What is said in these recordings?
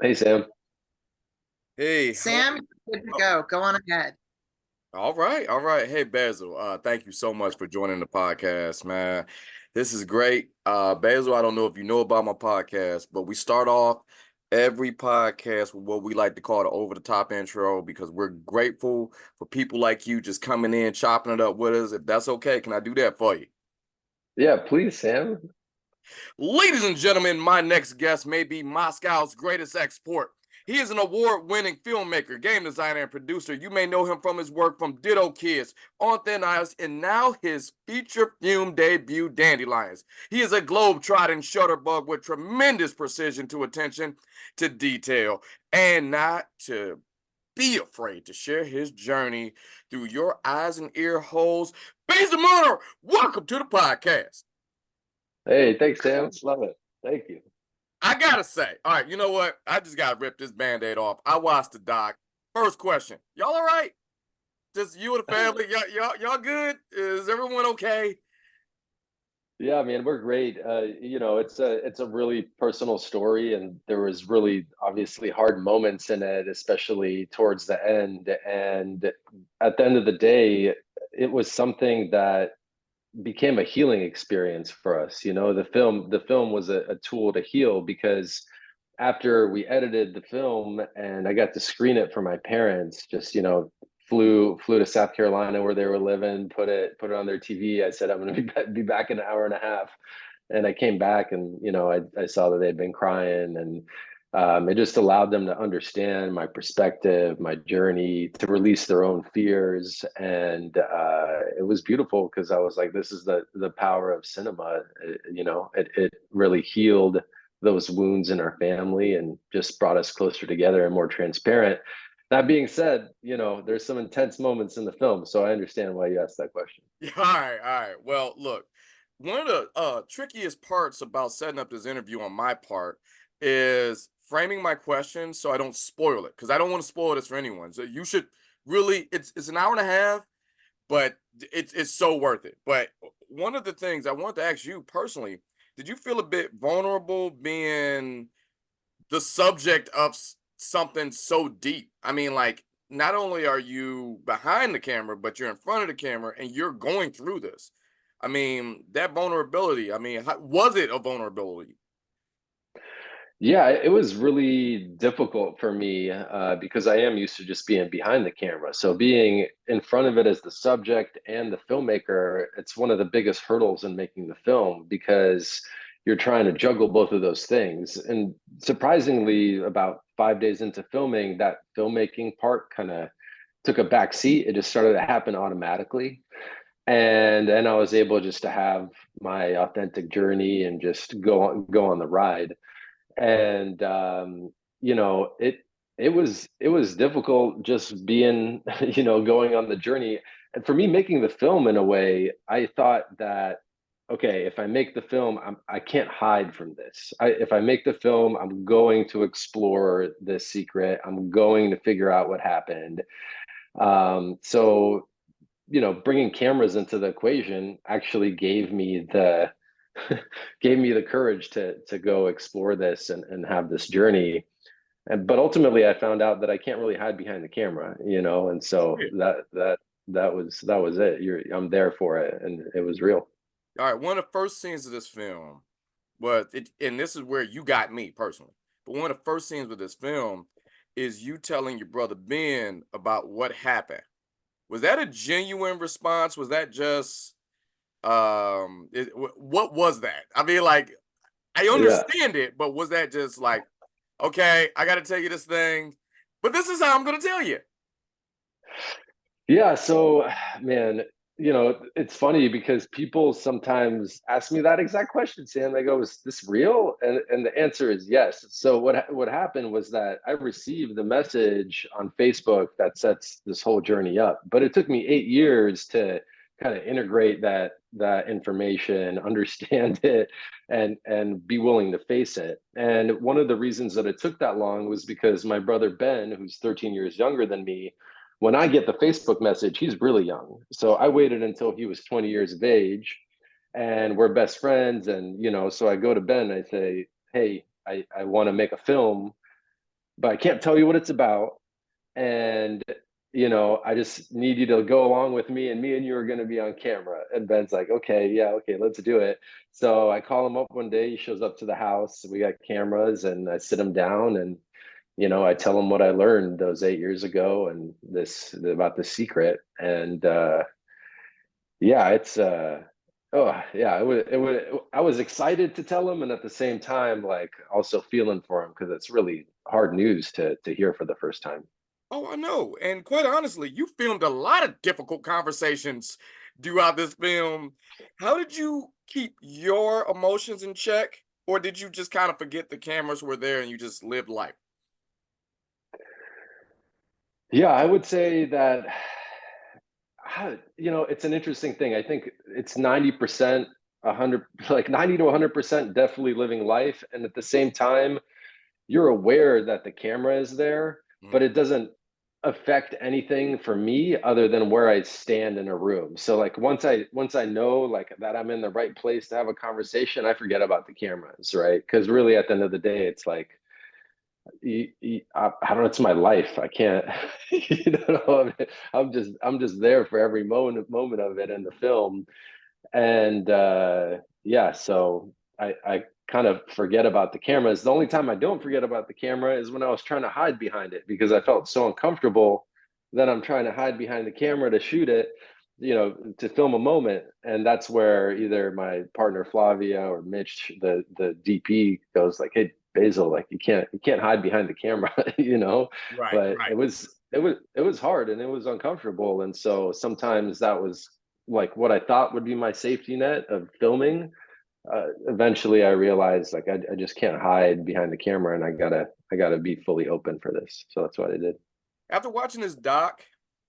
Hey Sam. Hey, how are Sam, you? good to Oh, go. Go on ahead. all right, all right. Hey, Basil, thank you so much for joining the podcast, man. This is great. Basil, I don't know if you know about my podcast, but we start off every podcast with what we like to call the over the top intro because we're grateful for people like you just coming in, chopping it up with us. If that's okay, can I do that for you? Yeah, please, Sam. Ladies and gentlemen, my next guest may be Moscow's greatest export. He is an award-winning filmmaker, game designer, and producer. You may know him from his work from Ditto Kids, On Thin Ice, and now his feature film debut, Dandelions. He is a globe-trotting shutterbug with tremendous precision to attention to detail, and not to be afraid to share his journey through your eyes and ear holes. Basil Mironer, welcome to the podcast. Hey, thanks, Sam. Love it. Thank you. I gotta say, all right, you know what? I just gotta rip this band-aid off. I watched the doc. First question. Y'all all right? Just you and the family? Y'all good? Is everyone okay? Yeah, man, we're great. It's a really personal story, and there was really obviously hard moments in it, especially towards the end. And at the end of the day, it was something that became a healing experience for us. The film was a tool to heal because after we edited the film and I got to screen it for my parents, just flew to South Carolina where they were living, put it on their TV. I said I'm going to be back in an hour and a half, and I came back and I saw that they'd been crying, and it just allowed them to understand my perspective, my journey, to release their own fears, and it was beautiful because I was like, this is the power of cinema. It really healed those wounds in our family and just brought us closer together and more transparent. That being said, there's some intense moments in the film, so I understand why you asked that question. Yeah, all right, all right. Well, look, one of the trickiest parts about setting up this interview on my part is framing my question so I don't spoil it because I don't want to spoil this for anyone. So you should really, it's an hour and a half, but it's so worth it. But one of the things I want to ask you personally, did you feel a bit vulnerable being the subject of something so deep? I mean, like, not only are you behind the camera, but you're in front of the camera and you're going through this. I mean, that vulnerability, I mean, was it a vulnerability? Yeah, it was really difficult for me because I am used to just being behind the camera. So being in front of it as the subject and the filmmaker, it's one of the biggest hurdles in making the film because you're trying to juggle both of those things. And surprisingly, about 5 days into filming, that filmmaking part kind of took a back seat. It just started to happen automatically. And I was able just to have my authentic journey and just go on the ride. And it was difficult just being going on the journey. And for me, making the film, in a way, I thought that, okay, if I make the film, I can't hide from this. If I make the film, I'm going to explore this secret, I'm going to figure out what happened. So bringing cameras into the equation actually gave me the courage to go explore this and have this journey. But ultimately, I found out that I can't really hide behind the camera, and so Yeah. that was it. I'm there for it, and it was real. All right. One of the first scenes of this film was it, and this is where you got me personally. But one of the first scenes with this film is you telling your brother Ben about what happened. Was that a genuine response? Was that just what was that? I mean, like, I Yeah. understand it, but was that just like, okay, I got to tell you this thing, but this is how I'm going to tell you? Yeah, so man, it's funny because people sometimes ask me that exact question, Sam. They go, "Is this real?" And the answer is yes. So what happened was that I received the message on Facebook that sets this whole journey up, but it took me 8 years to kind of integrate that information, understand it, and be willing to face it. And one of the reasons that it took that long was because my brother Ben, who's 13 years younger than me, when I get the Facebook message, he's really young. So I waited until he was 20 years of age, and we're best friends. And, so I go to Ben and I say, "Hey, I want to make a film. but I can't tell you what it's about. And I just need you to go along with me, and you are going to be on camera. And Ben's like, okay, yeah, okay, let's do it. So I call him up one day. He shows up to the house. We got cameras, and I sit him down, and I tell him what I learned those 8 years ago, and this about the secret. And yeah, it's oh yeah, I was excited to tell him, and at the same time, like, also feeling for him, because it's really hard news to hear for the first time. Oh, I know. And quite honestly, you filmed a lot of difficult conversations throughout this film. How did you keep your emotions in check? Or did you just kind of forget the cameras were there and you just lived life? Yeah, I would say that, it's an interesting thing. I think it's 90%, 100, like 90 to 100% definitely living life. And at the same time, you're aware that the camera is there, but Mhm. it doesn't affect anything for me other than where I stand in a room. So like once I know like that I'm in the right place to have a conversation, I forget about the cameras, right? Because really at the end of the day, it's like I don't know, it's my life. I can't, I'm just there for every moment of it in the film. And yeah, so I kind of forget about the cameras. The only time I don't forget about the camera is when I was trying to hide behind it, because I felt so uncomfortable that I'm trying to hide behind the camera to shoot it, to film a moment. And that's where either my partner Flavia or Mitch, the DP, goes like, "Hey, Basil, like, you can't hide behind the camera," Right, But right. it was hard, and it was uncomfortable. And so sometimes that was like what I thought would be my safety net of filming. Eventually I realized, like, I just can't hide behind the camera, and I gotta be fully open for this. So that's what I did. After watching this doc,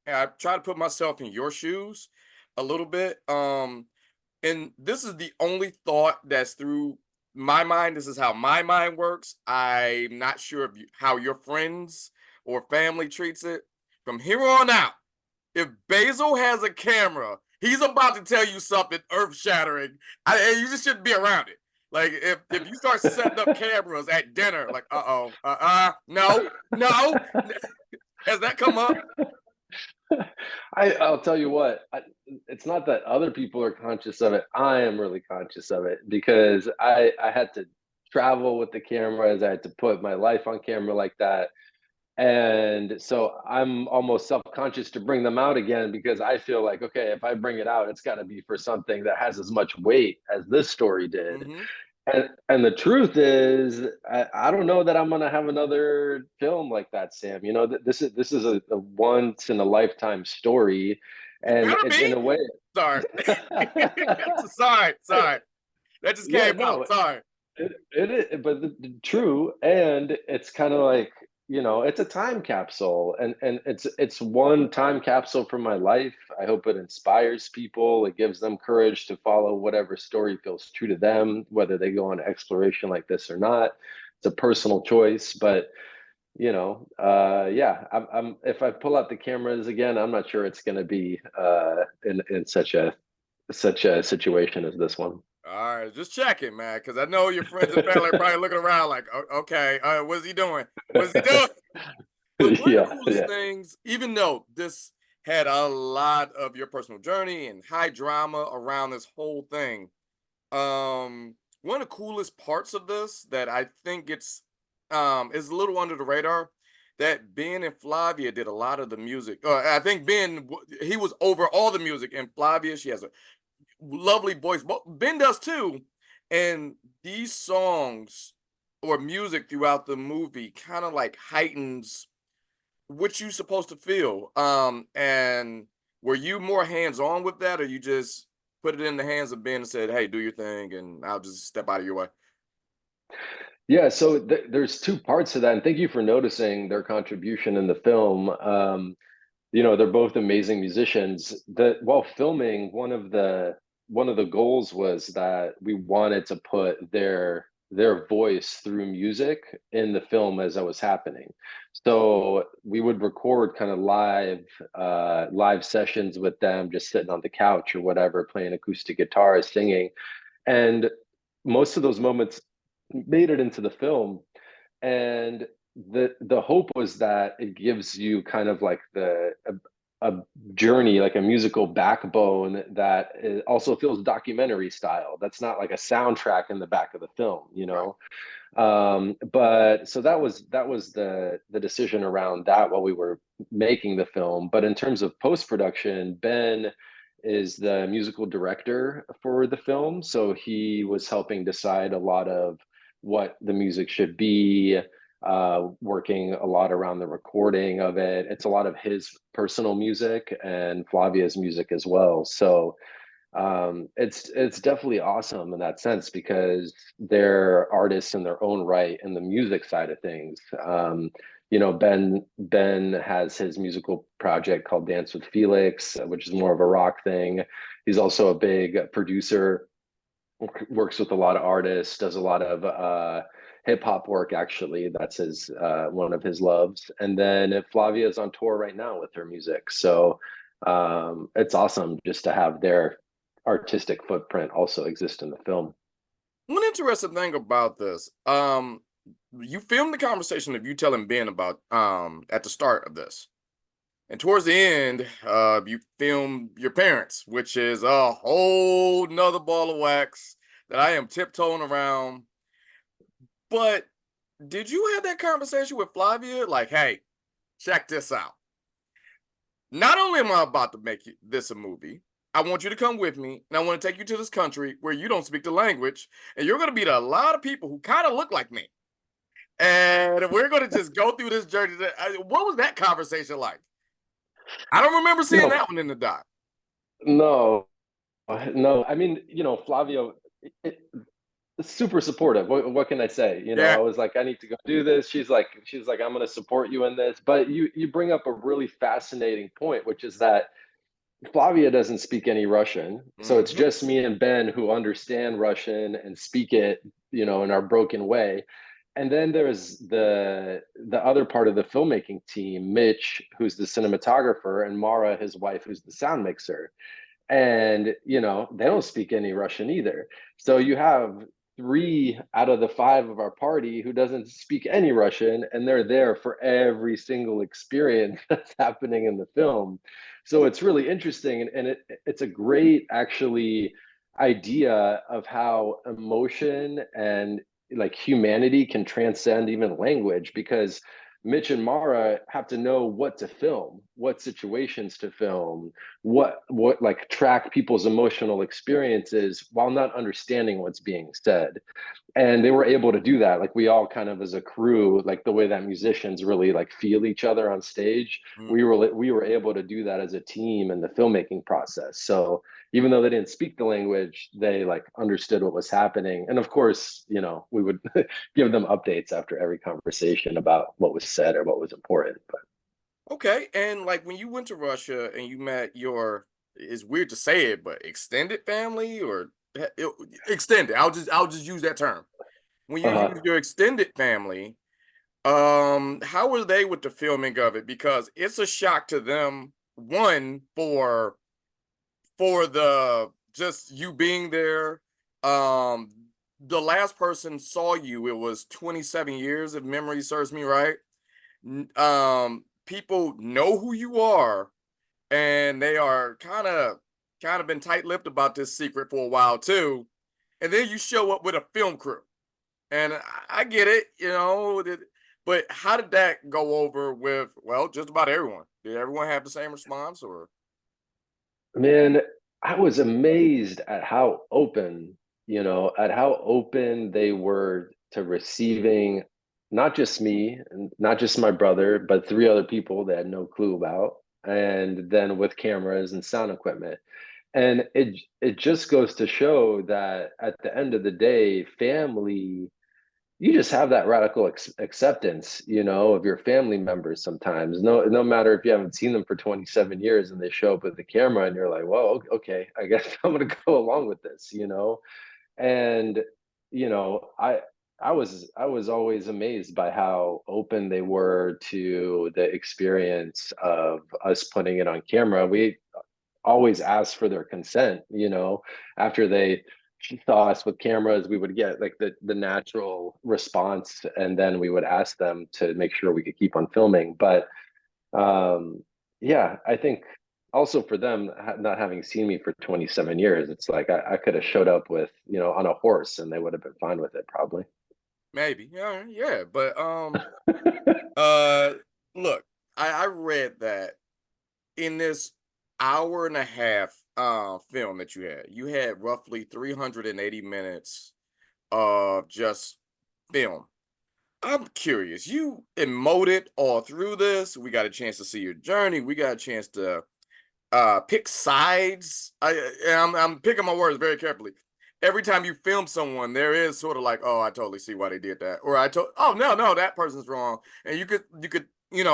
and I try to put myself in your shoes a little bit. And this is the only thought that's through my mind. This is how my mind works. I'm not sure if how your friends or family treats it. From here on out, if Basil has a camera, he's about to tell you something earth shattering. You just shouldn't be around it. Like if you start setting up cameras at dinner, like no, no, has that come up? I'll tell you what, it's not that other people are conscious of it. I am really conscious of it, because I had to travel with the cameras. I had to put my life on camera like that. And so I'm almost self-conscious to bring them out again, because I feel like, okay, if I bring it out, it's got to be for something that has as much weight as this story did. Hmm. And the truth is, I don't know that I'm gonna have another film like that, Sam. This is a once in a lifetime story, It and better it, in be. a way, Sorry. Sorry, sorry. That just yeah, came out. no, Sorry. it is, but true, and it's kind of like, it's a time capsule, and it's one time capsule from my life. I hope it inspires people. It gives them courage to follow whatever story feels true to them, whether they go on exploration like this or not. It's a personal choice, but yeah. If I pull out the cameras again, I'm not sure it's going to be in such a situation as this one. All right, just checking, man, because I know your friends and family are probably looking around like, Okay, what's he doing? What's he doing?" But one of the Yeah, coolest yeah. things, even though this had a lot of your personal journey and high drama around this whole thing, one of the coolest parts of this that I think it's is a little under the radar, that Ben and Flavia did a lot of the music. I think he was over all the music, and Flavia, she has a lovely voice. But Ben does too. And these songs or music throughout the movie kind of like heightens what you supposed to feel. And were you more hands on with that, or you just put it in the hands of Ben and said, "Hey, do your thing, and I'll just step out of your way"? Yeah, so there's two parts to that, and thank you for noticing their contribution in the film. They're both amazing musicians. That while filming, one of the goals was that we wanted to put their voice through music in the film as it was happening. So we would record kind of live sessions with them, just sitting on the couch or whatever, playing acoustic guitar, singing, and most of those moments made it into the film. And the hope was that it gives you kind of like a journey, like a musical backbone that also feels documentary style. That's not like a soundtrack in the back of the film, you Right. know. But so that was the decision around that while we were making the film. But in terms of post production, Ben is the musical director for the film, so he was helping decide a lot of what the music should be, working a lot around the recording of it. It's a lot of his personal music and Flavia's music as well. So it's definitely awesome in that sense because they're artists in their own right in the music side of things. Ben has his musical project called Dance with Felix, which is more of a rock thing. He's also a big producer, works with a lot of artists, does a lot of hip hop work. Actually, that's his one of his loves. And then Flavia is on tour right now with her music, so it's awesome just to have their artistic footprint also exist in the film. One interesting thing about this, you filmed the conversation of you telling Ben about at the start of this. And towards the end, you film your parents, which is a whole nother ball of wax that I am tiptoeing around. But did you have that conversation with Flavia? Like, hey, check this out. Not only am I about to make this a movie, I want you to come with me, and I want to take you to this country where you don't speak the language, and you're going to meet a lot of people who kind of look like me. And we're going to just go through this journey. What was that conversation like? I don't remember seeing No, that one in the doc. no, no. I mean, Flavio, it, super supportive. What can I say? I Yeah. was like, I need to go do this. She's like, I'm going to support you in this. But you bring up a really fascinating point, which is that Flavia doesn't speak any Russian, so it's Hmm. just me and Ben who understand Russian and speak it, in our broken way. And then there's the other part of the filmmaking team, Mitch, who's the cinematographer, and Mara, his wife, who's the sound mixer. And they don't speak any Russian either. So you have three out of the five of our party who doesn't speak any Russian, and they're there for every single experience that's happening in the film. So it's really interesting, and it's a great actually idea of how emotion and like humanity can transcend even language, because Mitch and Mara have to know what to film, what situations to film, what like track people's emotional experiences while not understanding what's being said. And they were able to do that. Like we all kind of as a crew, like the way that musicians really like feel each other on stage, we were able to do that as a team in the filmmaking process. So even though they didn't speak the language, they like understood what was happening. And of course, we would give them updates after every conversation about what was said or what was important. But Okay. And like when you went to Russia and you met your, it's weird to say it, but extended family or extended. I'll just use that term. When you use uh, your extended family, how were they with the filming of it? Because it's a shock to them, one, for the just you being there. Um, the last person saw you, it was 27 years, if memory serves me right. People know who you are, and they are kind of been tight-lipped about this secret for a while too. And then you show up with a film crew. And I get it, but how did that go over with, well, just about everyone? Did everyone have the same response or? Man, I was amazed at how open they were to receiving not just me and not just my brother, but three other people they had no clue about, and then with cameras and sound equipment. And it just goes to show that at the end of the day, family, you just have that radical acceptance, of your family members sometimes. No matter if you haven't seen them for 27 years and they show up with the camera and you're like, well, okay, I guess I'm gonna go along with this. And you know, I was always amazed by how open they were to the experience of us putting it on camera. We always ask for their consent, after they saw us with cameras, we would get like the natural response, and then we would ask them to make sure we could keep on filming. But yeah, I think also for them, not having seen me for 27 years, it's like I could have showed up with, on a horse and they would have been fine with it probably. Maybe. Yeah, yeah. But uh look, I read that in this hour and a half film that you had roughly 380 minutes of just film. I'm curious. You emoted all through this. We got a chance to see your journey. We got a chance to pick sides. I'm picking my words very carefully. Every time you film someone, there is sort of like, oh, I totally see why they did that, or oh no, that person's wrong, and you could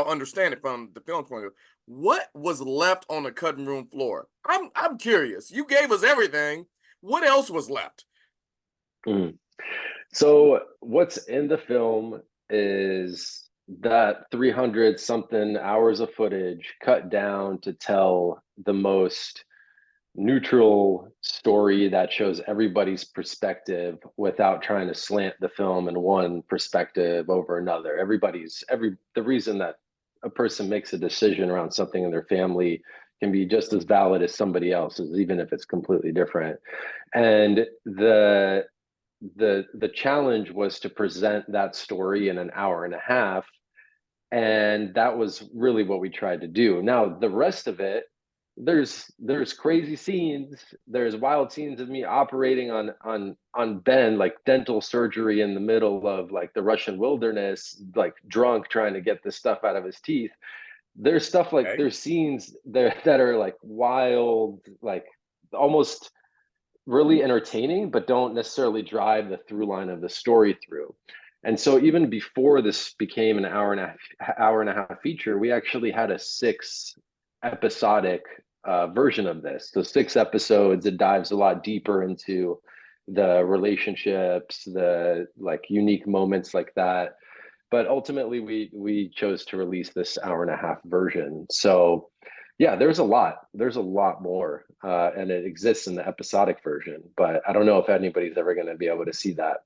understand it from the film point of view. What was left on the cutting room floor? I'm curious. You gave us everything. What else was left? Mm. So what's in the film is that 300 something hours of footage cut down to tell the most neutral story that shows everybody's perspective without trying to slant the film in one perspective over another. The reason that a person makes a decision around something in their family can be just as valid as somebody else's, even if it's completely different. And the challenge was to present that story in an hour and a half, and that was really what we tried to do. Now the rest of it, there's crazy scenes, there's wild scenes of me operating on Ben, like dental surgery in the middle of like the Russian wilderness, like drunk trying to get this stuff out of his teeth. There's stuff like Okay. there's scenes there that are like wild, like almost really entertaining, but don't necessarily drive the through line of the story through. And so even before this became an hour and a half feature, we actually had a six episodic version of this. So 6 episodes, it dives a lot deeper into the relationships, the like unique moments like that. But ultimately we chose to release this hour and a half version. So yeah, there's a lot more, and it exists in the episodic version, but I don't know if anybody's ever going to be able to see that.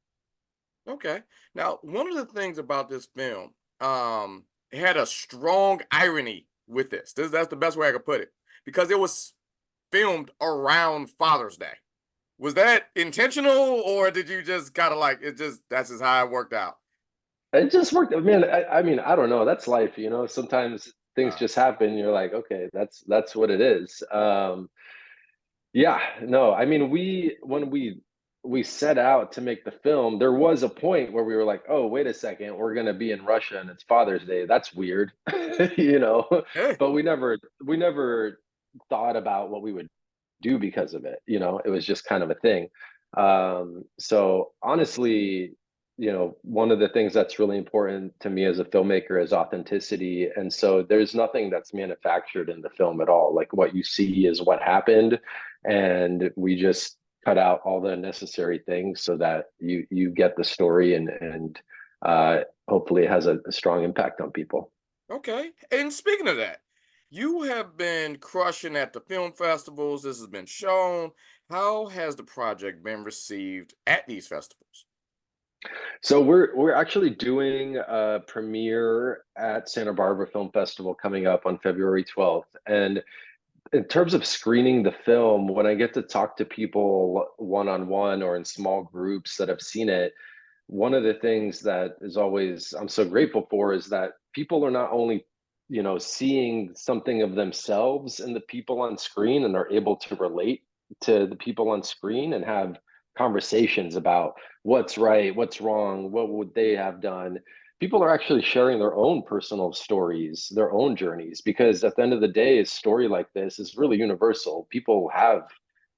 Okay. Now, one of the things about this film, it had a strong irony with this. That's the best way I could put it, because it was filmed around Father's Day. Was that intentional, or did you just kind of like it? Just that's just how it worked out. It just worked, man. I mean, I don't know, that's life, sometimes things Uh, just happen, you're like, okay, that's what it is. Yeah, no, I mean, we set out to make the film, there was a point where we were like, oh, wait a second, we're going to be in Russia and it's Father's Day, that's weird. you know hey, but we never thought about what we would do because of it. It was just kind of a thing. So honestly, one of the things that's really important to me as a filmmaker is authenticity. And so there's nothing that's manufactured in the film at all. Like what you see is what happened. And we just cut out all the necessary things so that you get the story, and hopefully it has a strong impact on people. okay. And speaking of that, you have been crushing at the film festivals. This has been shown. How has the project been received at these festivals? So we're actually doing a premiere at Santa Barbara Film Festival coming up on February 12th. And in terms of screening the film, when I get to talk to people one on one or in small groups that have seen it, one of the things that is always I'm so grateful for is that people are not only, seeing something of themselves in the people on screen and are able to relate to the people on screen and have conversations about what's right, what's wrong, what would they have done. People are actually sharing their own personal stories, their own journeys, because at the end of the day, a story like this is really universal. People have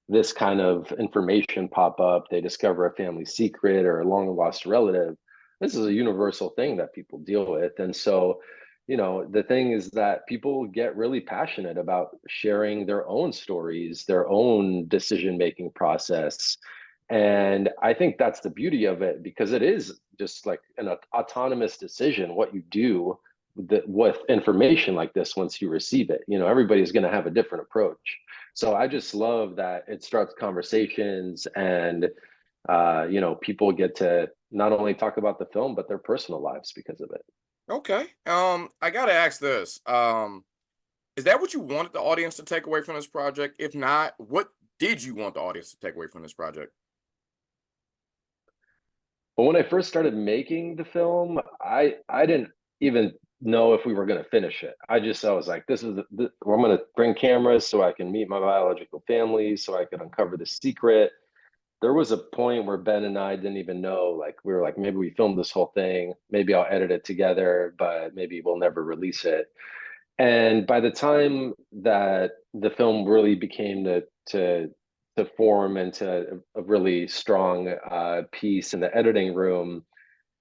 this kind of information pop up, they discover a family secret or a long lost relative. This is a universal thing that people deal with. And so, the thing is that people get really passionate about sharing their own stories, their own decision making process. And I think that's the beauty of it, because it is just like an autonomous decision what you do with information like this once you receive it. You know, everybody's going to have a different approach. So I just love that it starts conversations, and you know, people get to not only talk about the film but their personal lives because of it. Okay. I gotta ask this. Is that what you wanted the audience to take away from this project? If not, what did you want the audience to take away from this project? But when I first started making the film, I didn't even know if we were going to finish it. I was like, this is I'm going to bring cameras so I can meet my biological family, so I could uncover the secret. There was a point where Ben and I didn't even know, like, we were like, maybe we filmed this whole thing, maybe I'll edit it together, but maybe we'll never release it. And by the time that the film really became to form into a really strong piece in the editing room,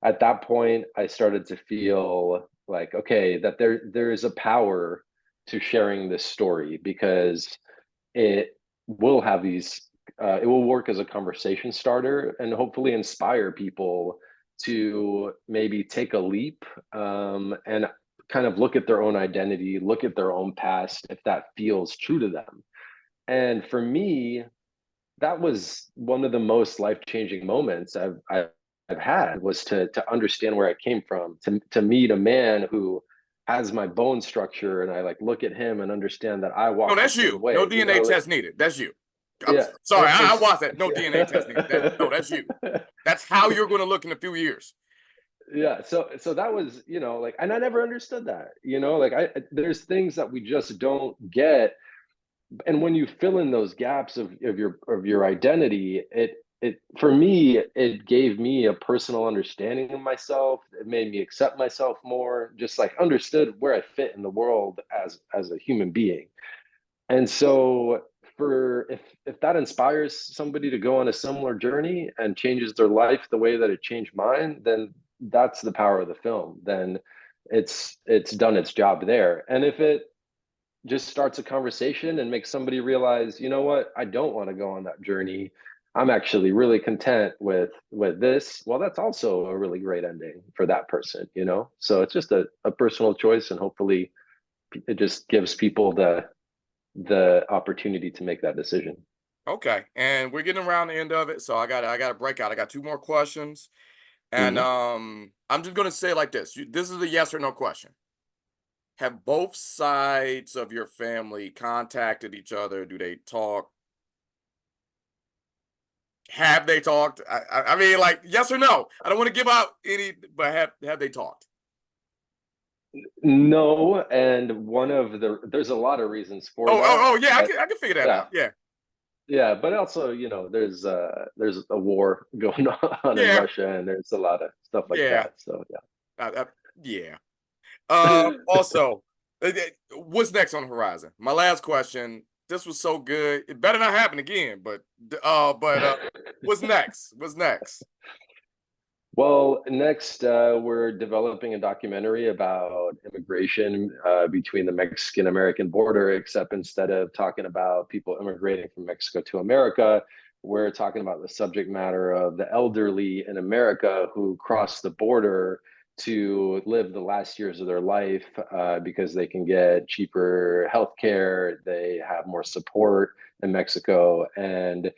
at that point I started to feel like, okay, that there is a power to sharing this story, because it will have these it will work as a conversation starter and hopefully inspire people to maybe take a leap, and kind of look at their own identity, look at their own past, if that feels true to them. And for me, that was one of the most life-changing moments I've had, was to understand where I came from, to meet a man who has my bone structure, and I like look at him and understand that I No, walk the that's same you. No way, you DNA know, like, test needed. That's you. I'm yeah. sorry. I It's watched that. No DNA test needed. No, that's you. That's how you're going to look in a few years. yeah, so that was, you know, like, and I never understood that, you know, like, there's things that we just don't get. And when you fill in those gaps of your identity, it for me, it gave me a personal understanding of myself. It made me accept myself more, just like understood where I fit in the world as a human being. And so, for if that inspires somebody to go on a similar journey and changes their life the way that it changed mine, then that's the power of the film. Then it's done its job there. And if it just starts a conversation and makes somebody realize, you know what, I don't want to go on that journey, I'm actually really content with this, well, that's also a really great ending for that person, you know. So it's just a personal choice, and hopefully it just gives people the opportunity to make that decision. Okay. And we're getting around the end of it. So I got to break out. I got two more questions. And Mhm. I'm just going to say it like this. This is a yes or no question. Have both sides of your family contacted each other? Do they talk? Have they talked? I mean, like, yes or no. I don't want to give out any, but have they talked? No, and there's a lot of reasons for Oh, that, yeah. but I can figure that yeah. out. Yeah, Yeah, but also, you know, there's a war going on in yeah, Russia, and there's a lot of stuff like yeah, that. So I, yeah. Also, what's next on the horizon? My last question. This was so good. It better not happen again. But yeah. what's next? What's next? Well, next, we're developing a documentary about immigration between the Mexican American border, except instead of talking about people immigrating from Mexico to America, we're talking about the subject matter of the elderly in America who cross the border to live the last years of their life, because they can get cheaper healthcare, they have more support in Mexico. And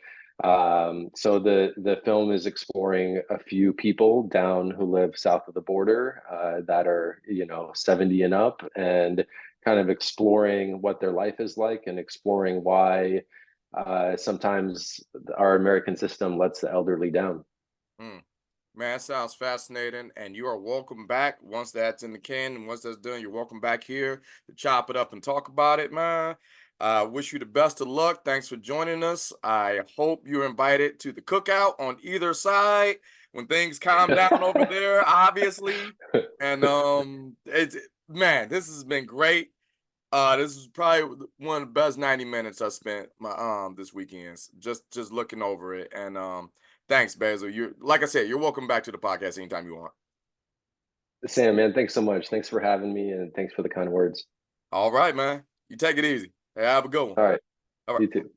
so the film is exploring a few people down who live south of the border, that are, you know, 70 and up, and kind of exploring what their life is like, and exploring why sometimes our American system lets the elderly down. Mm. Man, that sounds fascinating. And you are welcome back once that's in the can. And once that's done, you're welcome back here to chop it up and talk about it, man. I wish you the best of luck. Thanks for joining us. I hope you're invited to the cookout on either side when things calm down over there, obviously. And man, this has been great. This is probably one of the best 90 minutes I spent my this weekend. Just looking over it. And thanks, Basil. You're like I said, you're welcome back to the podcast anytime you want. Sam, man, thanks so much. Thanks for having me, and thanks for the kind words. All right, man. You take it easy. Hey, have a good one. All right, All right. you too.